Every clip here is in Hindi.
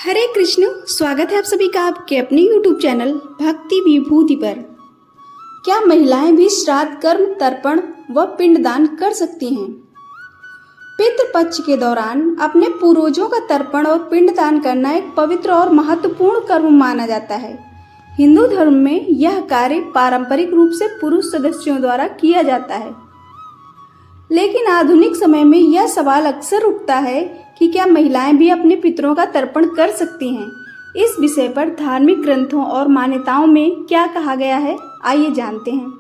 हरे कृष्ण। स्वागत है आप सभी का आपके अपने YouTube चैनल भक्ति विभूति पर। क्या महिलाएं भी श्राद्ध, कर्म, तर्पण व पिंडदान कर सकती हैं? पितृपक्ष के दौरान अपने पूर्वजों का तर्पण और पिंडदान करना एक पवित्र और महत्वपूर्ण कर्म माना जाता है। हिंदू धर्म में यह कार्य पारंपरिक रूप से पुरुष सदस्यों द्वारा किया जाता है, लेकिन आधुनिक समय में यह सवाल अक्सर उठता है कि क्या महिलाएं भी अपने पितरों का तर्पण कर सकती हैं। इस विषय पर धार्मिक ग्रंथों और मान्यताओं में क्या कहा गया है, आइए जानते हैं।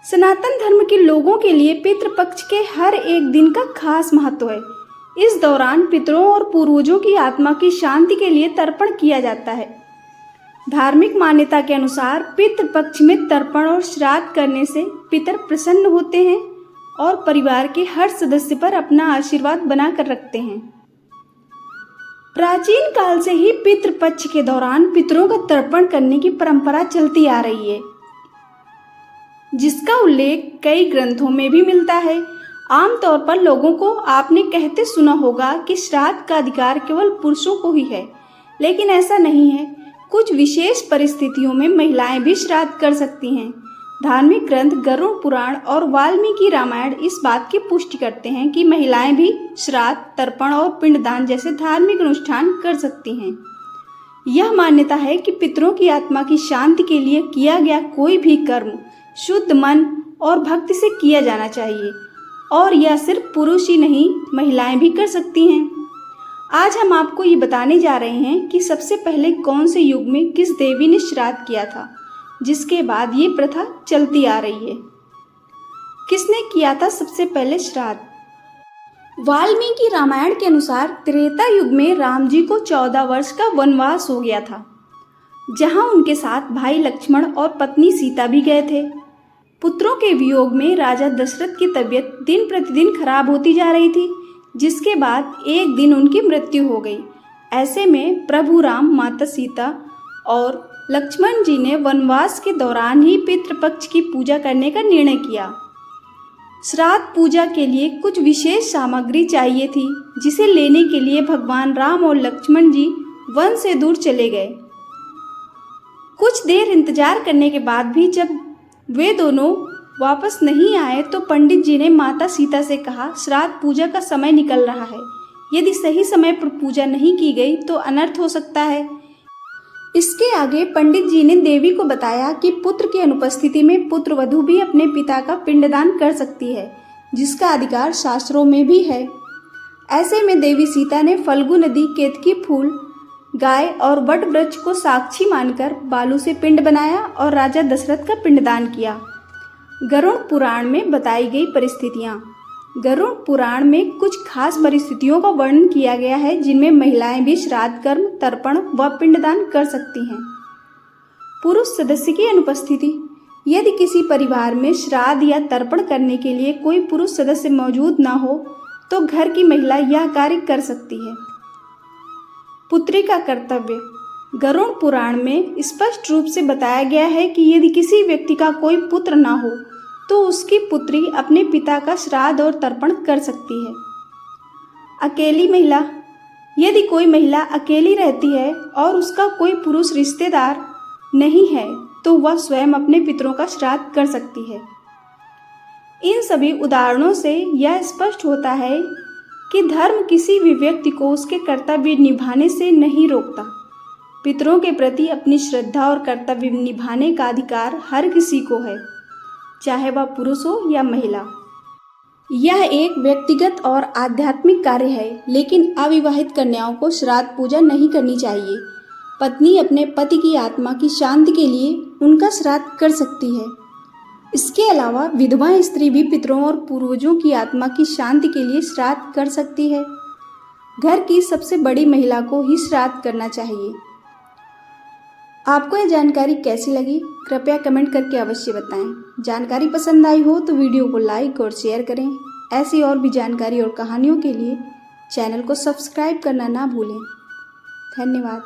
सनातन धर्म के लोगों के लिए पितृपक्ष के हर एक दिन का खास महत्व है। इस दौरान पितरों और पूर्वजों की आत्मा की शांति के लिए तर्पण किया जाता है। धार्मिक मान्यता के अनुसार पितृपक्ष में तर्पण और श्राद्ध करने से पितर प्रसन्न होते हैं और परिवार के हर सदस्य पर अपना आशीर्वाद बनाकर रखते हैं। प्राचीन काल से ही पितृपक्ष के दौरान पितरों का तर्पण करने की परंपरा चलती आ रही है, जिसका उल्लेख कई ग्रंथों में भी मिलता है। आमतौर पर लोगों को आपने कहते सुना होगा कि श्राद्ध का अधिकार केवल पुरुषों को ही है, लेकिन ऐसा नहीं है। कुछ विशेष परिस्थितियों में महिलाएं भी श्राद्ध कर सकती हैं। धार्मिक ग्रंथ गरुड़ पुराण और वाल्मीकि रामायण इस बात की पुष्टि करते हैं कि महिलाएं भी श्राद्ध, तर्पण और पिंडदान जैसे धार्मिक अनुष्ठान कर सकती हैं। यह मान्यता है कि पितरों की आत्मा की शांति के लिए किया गया कोई भी कर्म शुद्ध मन और भक्ति से किया जाना चाहिए, और यह सिर्फ पुरुष ही नहीं, महिलाएं भी कर सकती हैं। आज हम आपको ये बताने जा रहे हैं कि सबसे पहले कौन से युग में किस देवी ने श्राद्ध किया था, जिसके बाद ये प्रथा चलती आ रही है। किसने किया था सबसे पहले श्राद्ध? वाल्मीकि रामायण के अनुसार त्रेता युग में राम जी को 14 वर्ष का वनवास हो गया था, जहां उनके साथ भाई लक्ष्मण और पत्नी सीता भी गए थे। पुत्रों के वियोग में राजा दशरथ की तबीयत दिन प्रतिदिन खराब होती जा रही थी, जिसके बाद एक दिन उनकी मृत्यु हो गई। ऐसे में प्रभु राम, माता सीता और लक्ष्मण जी ने वनवास के दौरान ही पितृपक्ष की पूजा करने का निर्णय किया। श्राद्ध पूजा के लिए कुछ विशेष सामग्री चाहिए थी, जिसे लेने के लिए भगवान राम और लक्ष्मण जी वन से दूर चले गए। कुछ देर इंतजार करने के बाद भी जब वे दोनों वापस नहीं आए तो पंडित जी ने माता सीता से कहा, श्राद्ध पूजा का समय निकल रहा है, यदि सही समय पर पूजा नहीं की गई तो अनर्थ हो सकता है। इसके आगे पंडित जी ने देवी को बताया कि पुत्र की अनुपस्थिति में पुत्रवधू भी अपने पिता का पिंडदान कर सकती है, जिसका अधिकार शास्त्रों में भी है। ऐसे में देवी सीता ने फल्गु नदी, केतकी फूल, गाय और वट वृक्ष को साक्षी मानकर बालू से पिंड बनाया और राजा दशरथ का पिंडदान किया। गरुड़ पुराण में बताई गई परिस्थितियाँ। गरुड़ पुराण में कुछ खास परिस्थितियों का वर्णन किया गया है, जिनमें महिलाएं भी श्राद्ध, कर्म, तर्पण व पिंडदान कर सकती हैं। पुरुष सदस्य की अनुपस्थिति। यदि किसी परिवार में श्राद्ध या तर्पण करने के लिए कोई पुरुष सदस्य मौजूद न हो तो घर की महिला यह कार्य कर सकती है। पुत्री का कर्तव्य। गरुड़ पुराण में स्पष्ट रूप से बताया गया है कि यदि किसी व्यक्ति का कोई पुत्र न हो तो उसकी पुत्री अपने पिता का श्राद्ध और तर्पण कर सकती है। अकेली महिला। यदि कोई महिला अकेली रहती है और उसका कोई पुरुष रिश्तेदार नहीं है तो वह स्वयं अपने पितरों का श्राद्ध कर सकती है। इन सभी उदाहरणों से यह स्पष्ट होता है कि धर्म किसी भी व्यक्ति को उसके कर्तव्य निभाने से नहीं रोकता। पितरों के प्रति अपनी श्रद्धा और कर्तव्य निभाने का अधिकार हर किसी को है, चाहे वह पुरुष हो या महिला। यह एक व्यक्तिगत और आध्यात्मिक कार्य है, लेकिन अविवाहित कन्याओं को श्राद्ध पूजा नहीं करनी चाहिए। पत्नी अपने पति की आत्मा की शांति के लिए उनका श्राद्ध कर सकती है। इसके अलावा विधवा स्त्री भी पितरों और पूर्वजों की आत्मा की शांति के लिए श्राद्ध कर सकती है। घर की सबसे बड़ी महिला को ही श्राद्ध करना चाहिए। आपको यह जानकारी कैसी लगी, कृपया कमेंट करके अवश्य बताएं। जानकारी पसंद आई हो तो वीडियो को लाइक और शेयर करें। ऐसी और भी जानकारी और कहानियों के लिए चैनल को सब्सक्राइब करना ना भूलें। धन्यवाद।